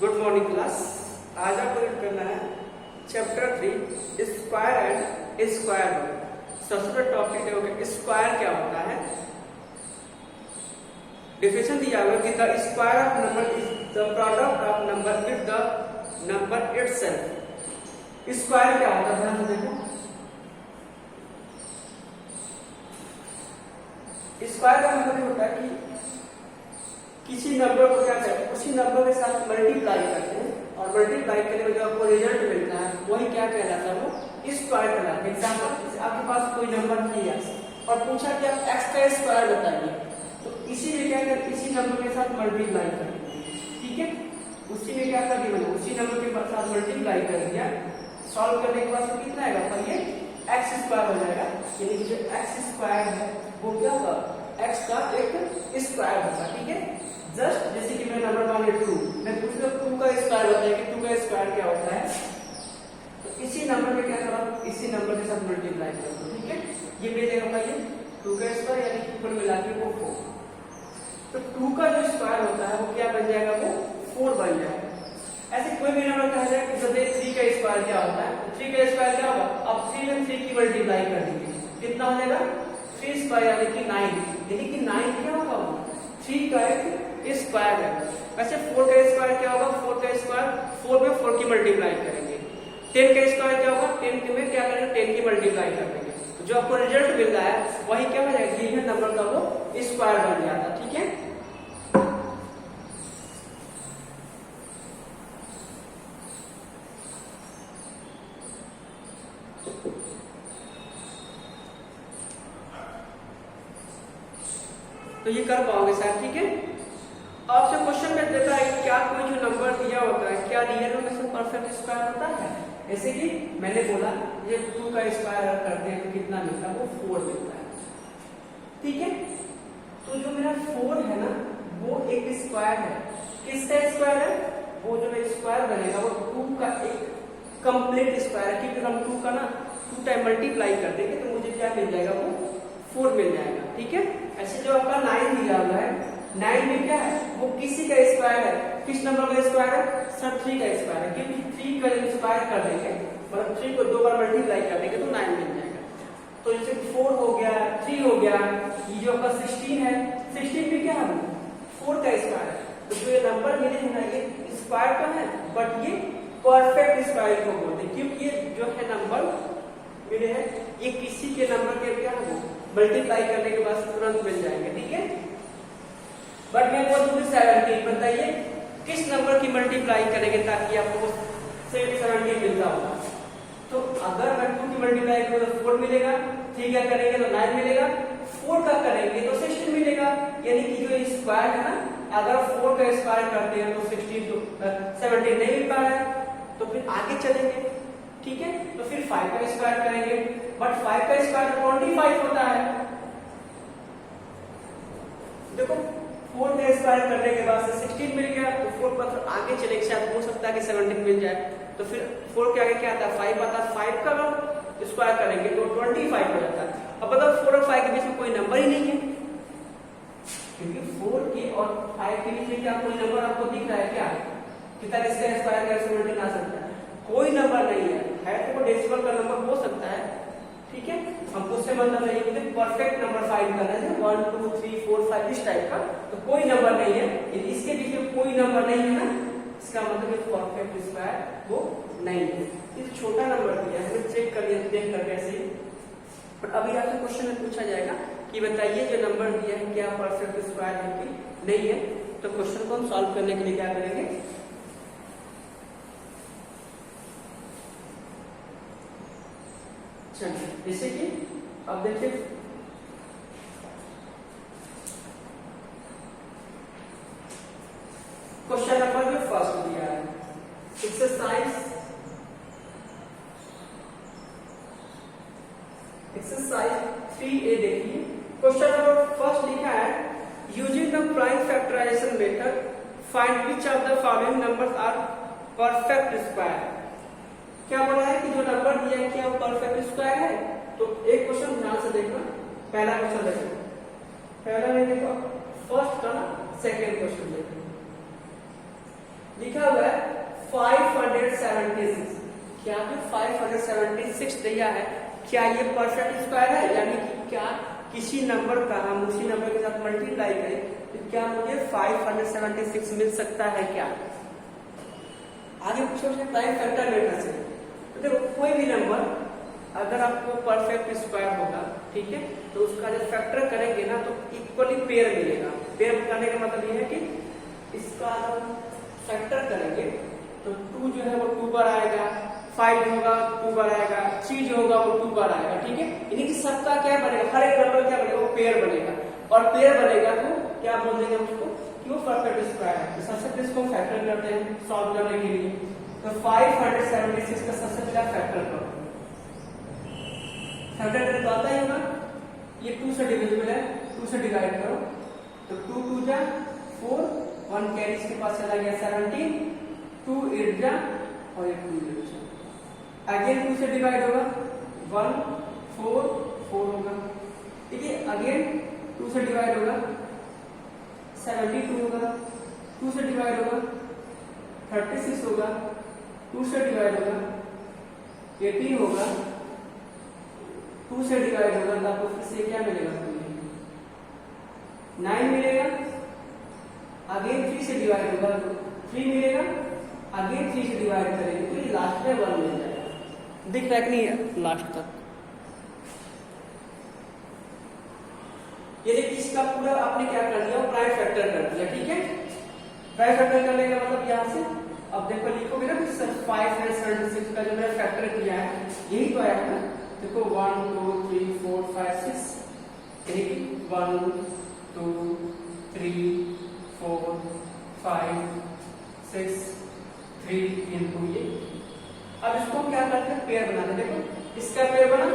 Good morning class. आज आपको read करना है chapter 3 square and square root. सबसे पहले टॉपिक है स्क्वायर क्या होता है। डेफिनेशन दिया हुआ कि the square of number is the product of number with the number itself. Square क्या होता है ध्यान से देखो। स्क्वायर का मतलब होता है कि किसी नंबर को क्या करते हैं, उसी नंबर के साथ मल्टीप्लाई करते हैं और मल्टीप्लाई करने में जो आपको रिजल्ट मिलता है वही क्या कहलाता है, वो स्क्वायर कहलाता है। एग्जांपल, आपके पास कोई नंबर दिया और पूछा कि आप x का स्क्वायर बताइए, तो इसी में क्या करते, इसी नंबर के साथ मल्टीप्लाई कर दिया, ठीक है। उसी में क्या कर दिया, उसी नंबर के साथ मल्टीप्लाई कर दिया। सॉल्व करने के बाद तो कितना आएगा, पर ये x स्क्वायर हो जाएगा। यानी कि जो x स्क्वायर है वो क्या होगा, x का एक स्क्वायर होगा, ठीक है। जस्ट जैसे कि मैं नंबर मान लिया 2, मैं पूछ रहा हूं 2 का स्क्वायर बताइए कि 2 का स्क्वायर क्या होता है। तो इसी नंबर में क्या करा, इसी नंबर के साथ मल्टीप्लाई कर दो, ठीक है। ये मिल जाएगा भाई 2 का स्क्वायर, यानी कि कुल मिला के वो 4। तो 2 का जो स्क्वायर होता है वो क्या बन जाएगा, वो 4 बन जाएगा। ऐसे कोई भी नंबर कहा जाए कि जैसे 3 का स्क्वायर क्या होता है, तो 3 का स्क्वायर क्या होगा, अब 3 में 3 की मल्टीप्लाई कर देंगे, कितना हो जाएगा 3 स्क्वायर यानी कि 9। यानी कि 9 क्या होगा, 3 का एक स्क्वायर है। वैसे 4 का स्क्वायर क्या होगा, 4 का स्क्वायर 4 में 4 की मल्टीप्लाई करेंगे। 10 का स्क्वायर क्या होगा, 10 में क्या करेंगे, 10 की मल्टीप्लाई कर देंगे। तो जो आपको रिजल्ट मिल रहा है वही क्या हो जाएगा, गिवन नंबर का वो स्क्वायर बन जाता, ठीक है। तो ये कर पाओगे शायद, ठीक है। आपसे क्वेश्चन में देता है क्या कोई जो नंबर दिया होता है क्या रियल में से परफेक्ट स्क्वायर होता है। जैसे कि मैंने बोला ये 2 का स्क्वायर करते हैं तो कितना मिलता है, वो 4 मिलता है, ठीक है। तो जो मेरा 4 है ना वो एक स्क्वायर है। किसका स्क्वायर है, वो जो स्क्वायर बनेगा वो 2 का एक कंप्लीट स्क्वायर है, क्योंकि हम 2 का ना 2 टाइम मल्टीप्लाई कर देंगे तो मुझे क्या मिल जाएगा, वो 4 मिल जाएगा, ठीक है। ऐसे जो आपका 9 दिया हुआ है, 9 में क्या है, वो किसी का स्क्वायर है। किस नंबर का स्क्वायर है, सर 3 का स्क्वायर है, क्योंकि 3 का स्क्वायर कर देंगे, मतलब 3 को 2 बार मल्टीप्लाई कर देंगे तो 9 मिल जाएगा। तो जैसे 4 हो गया, 3 हो गया, ये जो आपका 16 है, 16 में क्या है, 4 का स्क्वायर है। तो जो ये नंबर मिले हैं ना, ये स्क्वायर तो है बट ये परफेक्ट स्क्वायर को बोलते हैं, क्योंकि ये जो है नंबर मिले हैं ये किसी के नंबर के क्या है मल्टीप्लाई करने के बाद तुरंत मिल जाएंगे, ठीक है। बट मैं बोल दूंगी 17, बताइए किस नंबर की मल्टीप्लाई करेंगे ताकि आपको 17 मिलता होगा। तो अगर मैं 2 की मल्टीप्लाई करूँ तो 4 मिलेगा, 3 का करेंगे तो 9 मिलेगा, 4 का करेंगे तो 16 मिलेगा। यानी कि जो स्क्वायर है ना, अगर 4 का स्क्वायर करते हैं तो 17 नहीं मिल पा रहा है, तो फिर आगे चलेंगे, ठीक है। तो फिर 5 का स्क्वायर करेंगे, बट 5 का स्क्वायर 25 होता है। देखो 4 का स्क्वायर करने के बाद से 16 मिल गया, तो 4 पर तो आगे चले शायद हो सकता है कि 17 मिल जाए। तो फिर 4 के आगे क्या आता है, 5 आता है। 5 का स्क्वायर करेंगे तो 25 हो जाता है। अब बताओ 4 और 5 के बीच में कोई नंबर ही नहीं है, क्योंकि 4 के और 5 के बीच में क्या कोई नंबर आपको दिख रहा है क्या, कितना इसका स्क्वायर कैसे मल्टीप्लाई आ सकता है, कोई नंबर नहीं है। तो वो डेसिमल का नंबर हो सकता है, ठीक है। हमको उससे मतलब नहीं है, परफेक्ट नंबर फाइंड करना है 1 2 3 4 5 इस टाइप का। तो कोई नंबर नहीं है, इसके बीच में कोई नंबर नहीं है ना, इसका मतलब परफेक्ट स्क्वायर वो नहीं है। ये छोटा नंबर दिया है, हमें चेक कर लिया देख कर कैसे। बट अभी आपसे क्वेश्चन में पूछा जाएगा कि बताइए जो नंबर दिया है क्या परफेक्ट स्क्वायर है कि नहीं है। तो क्वेश्चन को हम सॉल्व करने के लिए क्या करेंगे, जैसे कि अब देखिए क्वेश्चन नंबर जो फर्स्ट दिया है एक्सरसाइज 3A देखिए। क्वेश्चन नंबर फर्स्ट लिखा है using the prime factorisation method find which of the following numbers are perfect square. क्या बोला है कि जो नंबर दिया है क्या वो परफेक्ट स्क्वायर है। तो एक क्वेश्चन ध्यान से देखना, पहला क्वेश्चन देखो, पहला नहीं देखो फर्स्ट का ना सेकेंड क्वेश्चन देखो। लिखा हुआ है 576। क्या जो 576 दिया है क्या ये परफेक्ट स्क्वायर है, यानी कि क्या किसी नंबर का हम उसी नंबर के साथ मल्टीप्लाई करें तो क्या मुझे 576 मिल सकता है क्या? आगे पूछो प्राइम फैक्टर मेथड से। तो देखो कोई भी नंबर अगर आपको परफेक्ट स्क्वायर होगा, ठीक है, तो उसका जब फैक्टर करेंगे ना तो इक्वली पेयर मिलेगा। पेयर करने का मतलब ये है कि इसका हम फैक्टर करेंगे तो 2 जो है वो 2 बार आएगा, 5 होगा 2 बार आएगा, 3 जो होगा वो 2 बार आएगा, ठीक है। यानी कि सबका क्या बनेगा, हर एक नंबर क्या बनेगा, वो पेयर बनेगा। और पेयर बनेगा तो क्या बोल देंगे उसको कि वो परफेक्ट स्क्वायर है। तो सबसे पहले इसको फैक्टर करते हैं सॉल्व करने के लिए। तो 576 का सबसे पहला फैक्टर करो। फैक्टर करने तो आता ही होगा, ये 2 से डिविजिबल है, 2 से डिवाइड करो तो 2 2 जा 4, 1 कैरी इसके पास चला गया 17, 2 8 जा और ये 2 जा। अगेन 2 से डिवाइड होगा 1 4 4 होगा, ठीक है। अगेन 2 से डिवाइड होगा 72 होगा, 2 से डिवाइड होगा 36 होगा, 2 से डिवाइड होगा 18 होगा, 2 से डिवाइड होगा तो आपको फिर से क्या मिलेगा, 9 मिलेगा। अगेन 3 से डिवाइड होगा तो 3 मिलेगा। अगेन 3 से डिवाइड करेंगे तो ये लास्ट में 1 मिल जाएगा। दिख रहा है कि नहीं लास्ट तक? ये देखिए इसका पूरा आपने क्या कर दिया, प्राइम फैक्टर कर दिया, ठीक है। प्राइम फैक्टर करने का मतलब यहाँ से अब देखो लिखोगे ना 576 का जो मैंने फैक्टर किया है यही तो आया ना। देखो 1 2 3 4 5 6, यानी कि 1 2 3 4 5 6 3 इनटू ये। अब इसको क्या करते हैं, पेयर बनाते हैं। देखो इसका पेयर बना,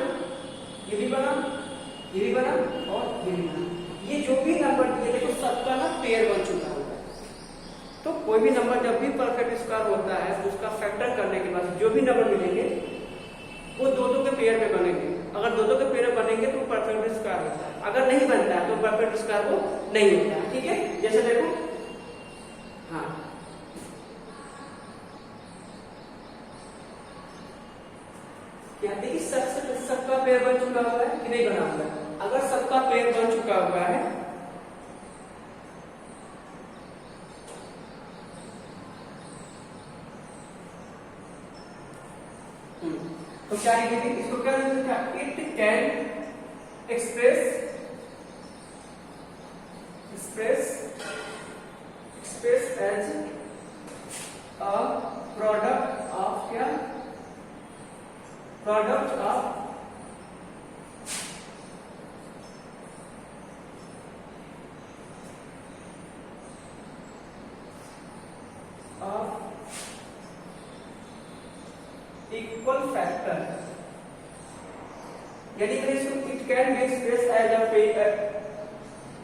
ये भी बना, ये भी बना और ये भी बना। ये जो भी नंबर दिए देखो सबका ना पेयर बन चुका होगा। तो कोई भी नंबर जब भी परफेक्ट स्क्वायर होता है उसका फैक्टर करने के बाद जो भी नंबर मिलेंगे वो दो के पेयर में बनेंगे। अगर दो के पेयर में बनेंगे तो परफेक्ट स्क्वायर होता है, अगर नहीं बनता है तो परफेक्ट स्क्वायर वो नहीं होता है, ठीक है। जैसे देखो हाँ क्या देखिए सबका पेयर बन चुका हुआ है कि नहीं बना हुआ है। अगर सबका पेयर बन चुका हुआ है तो क्या लिखेंगे, इसको क्या लिखेंगे, it can express as a product of क्या, प्रोडक्ट ऑफ इक्वल फैक्टर, यानी कि it can be express as a pair,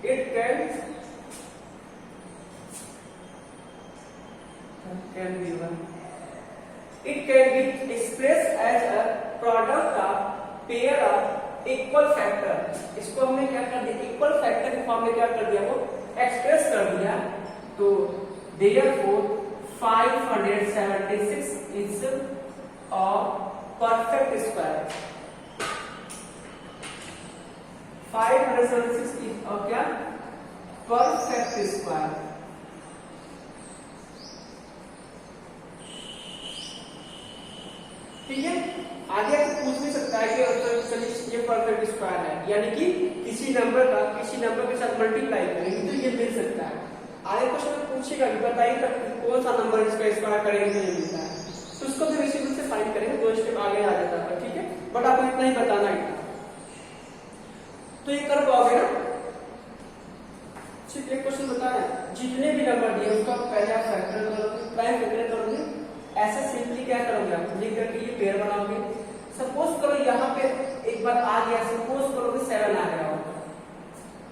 it can be one, it can be express as a product of pair of equal factor. इसको हमने क्या कर दिया, equal factor के form में क्या कर दिया, वो एक्सप्रेस कर दिया। तो therefore 576 is perfect square. 576 is क्या, परफेक्ट स्क्वायर। ठीक है। आगे आपको पूछ भी सकता है कि ये परफेक्ट स्क्वायर है, यानी कि किसी नंबर के साथ मल्टीप्लाई करेंगे तो ये मिल सकता है। आगे क्वेश्चन में पूछेगा कि बताइए कौन सा नंबर इसका स्क्वायर करेंगे तो ये मिलता है, तो उसको भी इसी रूप से फाइंड करेंगे, 2 स्टेप आगे आ जाता है, ठीक है। बट आपको इतना ही बताना है तो ये कर पाओगे ना। सिर्फ एक क्वेश्चन बताया, जितने भी नंबर दिए उसका पहले आप फैक्टर करोगे, प्राइम फैक्टर करोगे, ऐसा सिंपली क्या करोगे आप लिख करके ये पेयर बनाओगे। सपोज करो यहाँ पे एक बार आ गया, सपोज करो कि 7 आ गया होगा,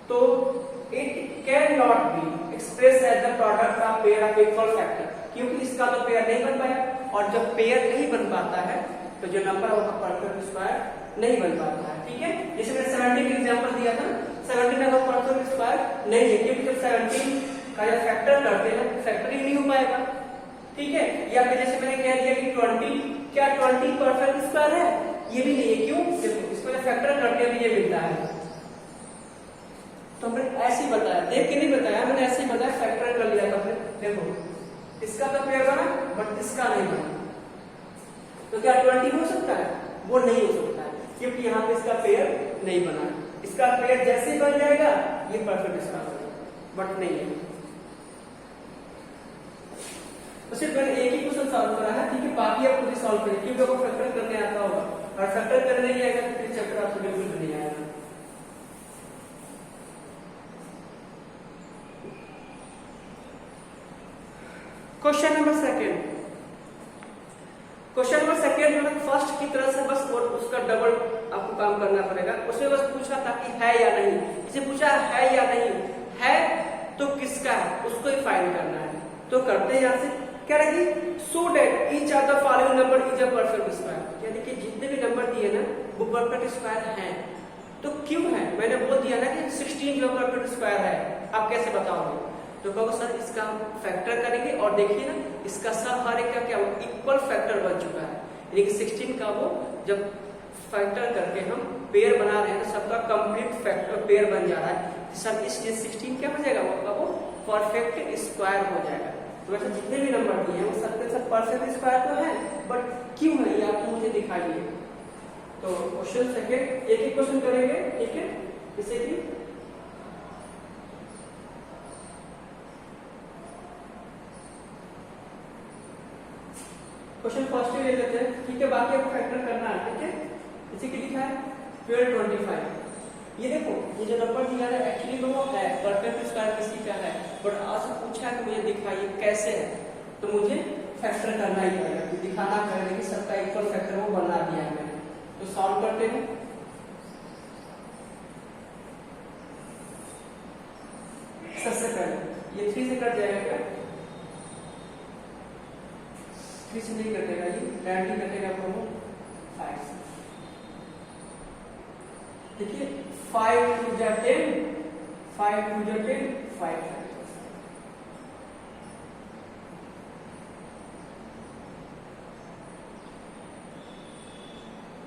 तो it can not be express as the product of pair of equal factor, क्योंकि इसका तो पेयर नहीं बन पाया, और जब पेयर नहीं बन पाता है तो जो नंबर होगा परफेक्ट स्क्वायर नहीं बन पाता है, ठीक है। जैसे मैंने 17 का एग्जांपल दिया था, 17 का परफेक्ट स्क्वायर नहीं है, क्योंकि जब 17 का जब फैक्टर करते हैं फैक्टरिंग नहीं हो पाएगा, ठीक है। या फिर जैसे मैंने कह दिया कि 20, क्या 20 परफेक्ट स्क्वायर है? ये भी नहीं है। क्यों? देखो इसको जब फैक्टर करके भी ये मिलता है, तो हमने ऐसे ही बताया, देख के नहीं बताया, मैंने ऐसे ही बताया, फैक्टर कर लिया था हमने। देखो इसका तो पेयर बना बट इसका नहीं बना, तो क्या 20 हो सकता है? वो नहीं हो सकता है, क्योंकि यहाँ पे इसका पेयर नहीं बना। इसका पेयर जैसे ही बन जाएगा ये परफेक्ट स्क्वायर बनेगा, बट नहीं है। तो सिर्फ मैंने एक ही क्वेश्चन सॉल्व करा है, ठीक है, बाकी आप खुद ही सॉल्व करें, क्योंकि आपको फैक्टर करने आता होगा, और फैक्टर करने नहीं आएगा तो फिर चैप्टर आपको बिल्कुल नहीं आएगा। Question number second, question number second में फर्स्ट की तरह से बस और उसका डबल आपको काम करना पड़ेगा। उसमें बस पूछा था कि है या नहीं, इसे पूछा है या नहीं है, तो किसका है उसको ही फाइंड करना है। तो करते हैं यहाँ से, क्या रहेगी, so date each of the following number is a perfect square, यानी कि जितने भी नंबर दिए ना वो परफेक्ट स्क्वायर हैं। तो क्यों है? मैंने बोल दिया ना कि 16 जो परफेक्ट स्क्वायर है, आप कैसे बताओगे? तो कहो सर इसका हम फैक्टर करेंगे, और देखिए ना इसका सब हर एक का क्या इक्वल फैक्टर बन चुका है, यानी कि 16 का वो जब फैक्टर करके हम पेयर बना रहे हैं तो सबका कंप्लीट फैक्टर पेयर बन जा रहा है। सर इसलिए 16 क्या हो जाएगा, वो परफेक्ट स्क्वायर हो जाएगा। तो वैसे जितने भी नंबर दिए हैं वो सबके सब परफेक्ट स्क्वायर तो है, बट क्यों है ये आपको मुझे दिखाइए। तो क्वेश्चन सेकंड एक ही क्वेश्चन करेंगे, ठीक है, जैसे कि क्वेश्चन फर्स्ट ले लेते हैं, ठीक है, बाकी आपको फैक्टर करना है, ठीक है। इसी के लिखा है 1225। ये देखो ये जो नंबर दिया है एक्चुअली तो वो है परफेक्ट स्क्वायर किसी का है, बट आज पूछा है कि मुझे दिखाइए कैसे है, तो मुझे फैक्टर करना ही पड़ेगा, तो दिखाना पड़ेगा कि सबका इक्वल फैक्टर वो बना दिया है मैंने। तो सॉल्व करते हैं। सबसे पहले ये 3 से कट जाएगा क्या? 3 से नहीं कटेगा, ये डायरेक्टली कटेगा आपको 5 से। देखिए 5 टू 10, 5 टू 10, 5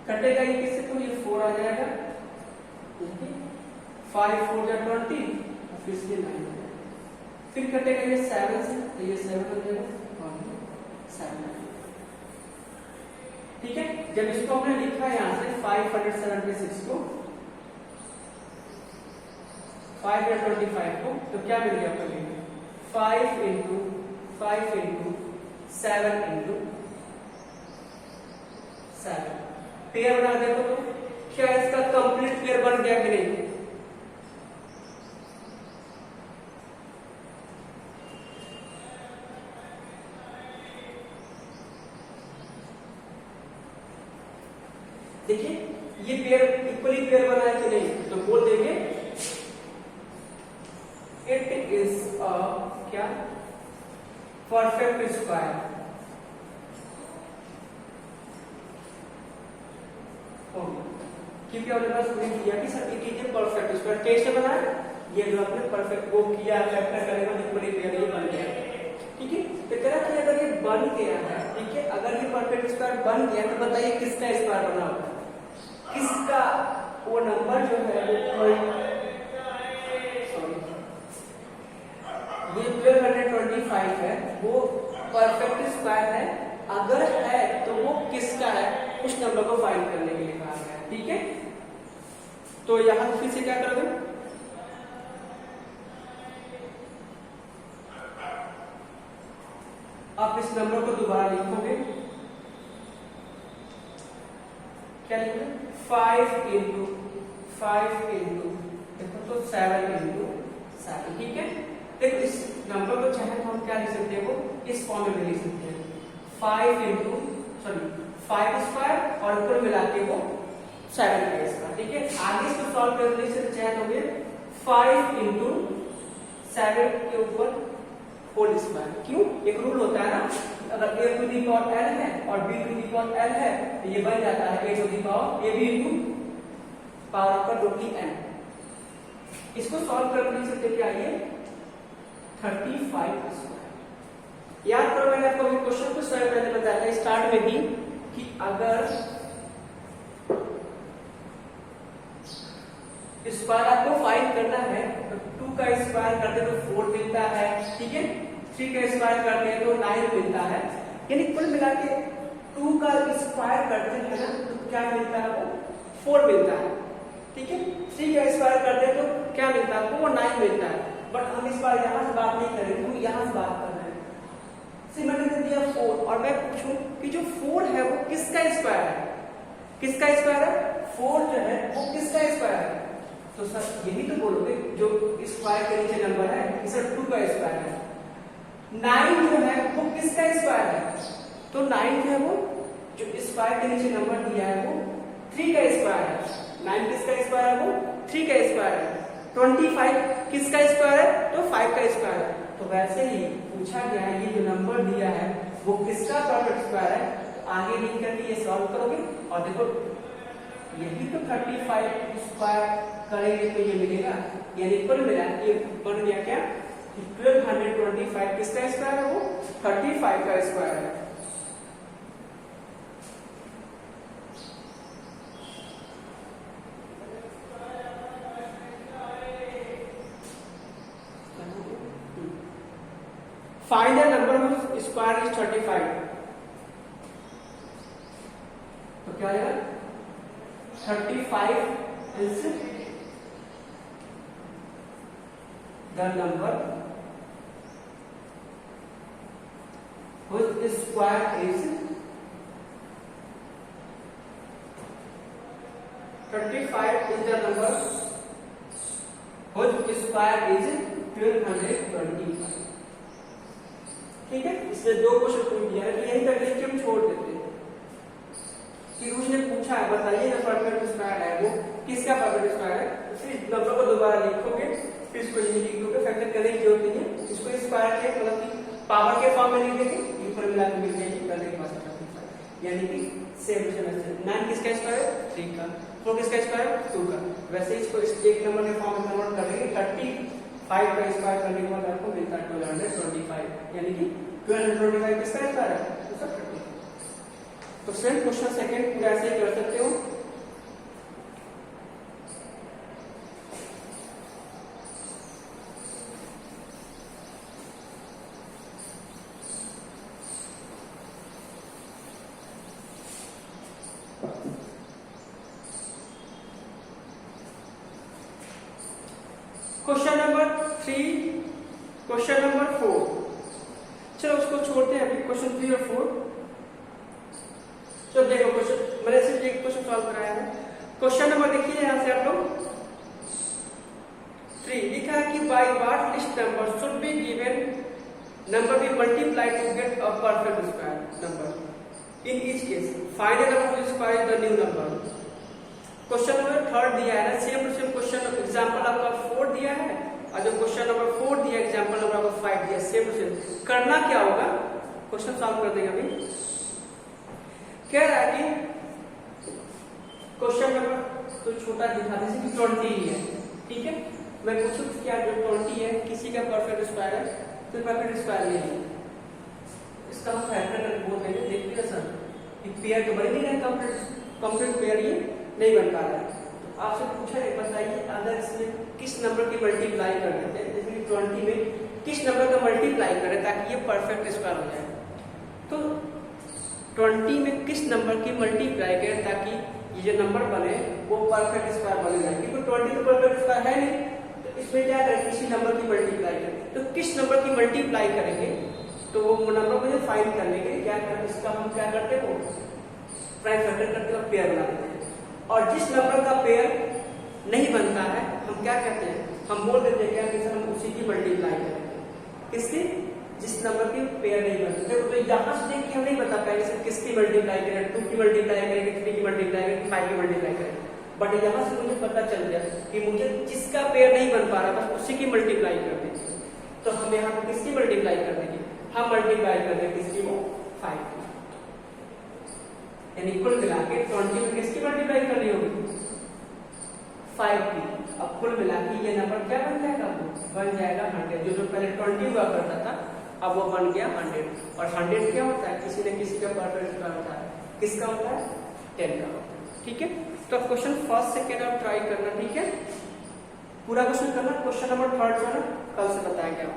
कटेगा, ये किससे तो ये 4 आ जाएगा, 5 4 जा 20, और फिर से 9 हो जाएगा। फिर कटेगा ये 7 से, तो ये 7 हो जाएगा और 7, ठीक है। जब इसको हमने लिखा है यहाँ से 576 को 525 को, तो क्या मिल गया आपको? 5 इंटू 5 इंटू 7 इंटू 7 पेयर बना देखो तो क्या इसका कंप्लीट पेयर बन गया कि नहीं? देखिए ये पेयर इक्वली पेयर बना है कि नहीं, तो बोल देंगे इट इज अ क्या परफेक्ट स्क्वायर। क्योंकि हमने बस प्रूव किया कि sir it is a perfect square. कैसे बना? ये जो आपने परफेक्ट वो किया फैक्टर करने में इक्वली पेयर ये बन गया, ठीक है। तो कह रहा था अगर ये बन गया है, ठीक है, अगर ये परफेक्ट स्क्वायर बन गया तो बताइए किसका स्क्वायर बना होगा? किसका? वो नंबर जो है वो ये 1225 है, वो परफेक्ट स्क्वायर है। अगर है तो वो किसका है, उस नंबर को फाइंड करने के लिए कहा गया, ठीक है। तो यहां फिर से क्या करोगे, आप इस नंबर को दोबारा लिखोगे, क्या लिखोगे? 5 इंटू 5 इंटू देखो तो 7 इंटू 7, ठीक है। देखो इस नंबर को चाहे तो हम क्या लिख सकते हैं, वो इस फॉर्म में लिख सकते हैं 5 इंटू 5 स्क्वायर और ऊपर मिला के वो 7 का स्क्वायर, ठीक है। आगे इसको सॉल्व करने से चाहे तो 5 इंटू 7 के ऊपर होल स्क्वायर। क्यों? एक रूल होता है ना, अगर a to the power n है और b to the power n है तो ये बन जाता है a to the power ab into power पर रोटी n। इसको सॉल्व करने से क्या ये 35 स्क्वायर। याद करो मैंने देखो अभी क्वेश्चन कुछ समय पहले बताया था स्टार्ट में ही कि अगर स्क्वायर आपको फाइंड करना है तो 2 का स्क्वायर करते हैं तो 4 मिलता है, ठीक है। 3 का स्क्वायर करते हैं तो 9 मिलता है, यानी कुल मिला के 2 का स्क्वायर करते हैं ना तो क्या मिलता है वो 4 मिलता है, ठीक है। 3 का स्क्वायर करते हैं तो क्या मिलता है वो 9 मिलता है। बट हम इस बार यहाँ से बात नहीं करेंगे, हम यहाँ से बात कर रहे हैं। से मैंने दे दिया 4 और मैं पूछूं कि जो 4 है वो किसका स्क्वायर है, किसका स्क्वायर है 4 जो है वो किसका स्क्वायर है, तो सर यही तो बोलोगे जो स्क्वायर के नीचे नंबर है कि सर 2 का स्क्वायर है। 9 जो है वो किसका स्क्वायर है, तो 9 जो है वो जो स्क्वायर के नीचे नंबर दिया है वो 3 का स्क्वायर है। 9 किसका स्क्वायर है वो 3 का स्क्वायर है। 25 किसका स्क्वायर है, तो 5 का स्क्वायर है। तो वैसे ही पूछा गया है ये जो नंबर दिया है वो किसका परफेक्ट स्क्वायर है, तो आगे लिख करके ये सॉल्व करोगे और देखो यही तो 35 स्क्वायर करेंगे तो ये मिलेगा, यानी कुल मिला ये बन गया क्या 1225 किसका स्क्वायर है वो 35 का स्क्वायर है। Find the number of square is 35, तो क्या आएगा 35 is the number whose square is 35 is the number whose square is 1225, ठीक है। इसलिए 2 क्वेश्चन पूछ दिया है, यही तक लिख के हम छोड़ देते हैं कि उसने पूछा है बताइए ना परफेक्ट स्क्वायर है वो किसका परफेक्ट स्क्वायर है, तो फिर नंबर को दोबारा लिखोगे फिर इसको यही लिख दोगे, फैक्टर करने की जरूरत नहीं है। इसको स्क्वायर के मतलब कि पावर के फॉर्म में लिख देंगे, ऊपर मिला के मिल जाएगी करने के बाद 35, यानी कि सेम वैसे 9 किसका स्क्वायर है 3 का, 4 किसका स्क्वायर है 2 का, वैसे इसको इस एक नंबर के फॉर्म में कन्वर्ट कर देंगे। 35 का स्क्वायर करने के बाद आपको मिलता है 1225, यानी कि 1225 किसका स्क्वायर है तो सब 30। तो सेम क्वेश्चन सेकंड पूरा ऐसे ही कर सकते हो। क्वेश्चन नंबर 3, क्वेश्चन नंबर 4, चलो उसको छोड़ते हैं अभी। क्वेश्चन 3 और 4, तो देखो क्वेश्चन मैंने सिर्फ एक क्वेश्चन सॉल्व कराया है। क्वेश्चन नंबर देखिए यहां से आप लोग 3 लिखा है कि by what least number should be given number be multiply to get a perfect square number in each case find the number which square is the new number. Question number 3 दिया है ना, same to same question example आपका 4 दिया है और जो question number 4 दिया example number आपका 5 दिया, सेम टू सेम। करना क्या होगा, क्वेश्चन सॉल्व कर देंगे अभी। कह रहा है कि क्वेश्चन नंबर तो छोटा दिखा जैसे कि 20 ही है, ठीक है। मैं पूछूं क्या जो 20 है किसी का परफेक्ट स्क्वायर है, तो परफेक्ट स्क्वायर नहीं है, इसका हम फैक्टर करके बोल देंगे। देखिए ना सर कि पेयर तो बन नहीं रहा, कंप्लीट पेयर ये नहीं बन पा रहा है। तो आपसे पूछा है बताइए अगर इसमें किस नंबर की मल्टीप्लाई कर देते हैं, जैसे 20 में किस नंबर का मल्टीप्लाई करें ताकि ये परफेक्ट स्क्वायर हो जाए। तो 20 में किस नंबर की मल्टीप्लाई करें ताकि ये जो नंबर बने वो परफेक्ट स्क्वायर बने जाए, क्योंकि 20 तो परफेक्ट स्क्वायर है नहीं, तो इसमें क्या करें किसी नंबर की मल्टीप्लाई करें। तो किस नंबर की मल्टीप्लाई करेंगे, तो वो नंबर को फाइंड करने के लिए क्या करें, इसका हम क्या करते हैं वो प्राइम फैक्टर करते हैं और पेयर बना देते हैं। और जिस नंबर का पेयर नहीं बनता है हम क्या कहते हैं, हम बोल देते हैं कि सर हम उसी की मल्टीप्लाई करेंगे, किसकी, जिस नंबर की पेयर नहीं बनती। तो यहाँ से देख के हम नहीं बता पाएंगे सर किसकी मल्टीप्लाई करें, 2 की मल्टीप्लाई करेंगे, 3 की मल्टीप्लाई करेंगे, 5 की मल्टीप्लाई करेंगे। बट यहाँ से मुझे पता चल गया कि मुझे जिसका पेयर नहीं बन पा रहा बस उसी की मल्टीप्लाई कर देंगे। तो हम यहाँ पर किसकी मल्टीप्लाई कर देंगे, हम मल्टीप्लाई कर देंगे किसकी, वो 5 की, यानी कुल मिला के 20 में किसकी मल्टीप्लाई करनी होगी 5 की। अब कुल मिला के ये नंबर क्या बन जाएगा, वो बन जाएगा 100। जो पहले 20 हुआ करता था अब वो बन गया 100। और 100 क्या होता है, किसी न किसी का परफेक्ट स्क्वायर होता है, किसका होता है, 10 का होता है। ठीक है, तो क्वेश्चन फर्स्ट सेकेंड आप ट्राई करना। ठीक है, पूरा क्वेश्चन करना, क्वेश्चन नंबर 3 जो है ना कल से बताया गया।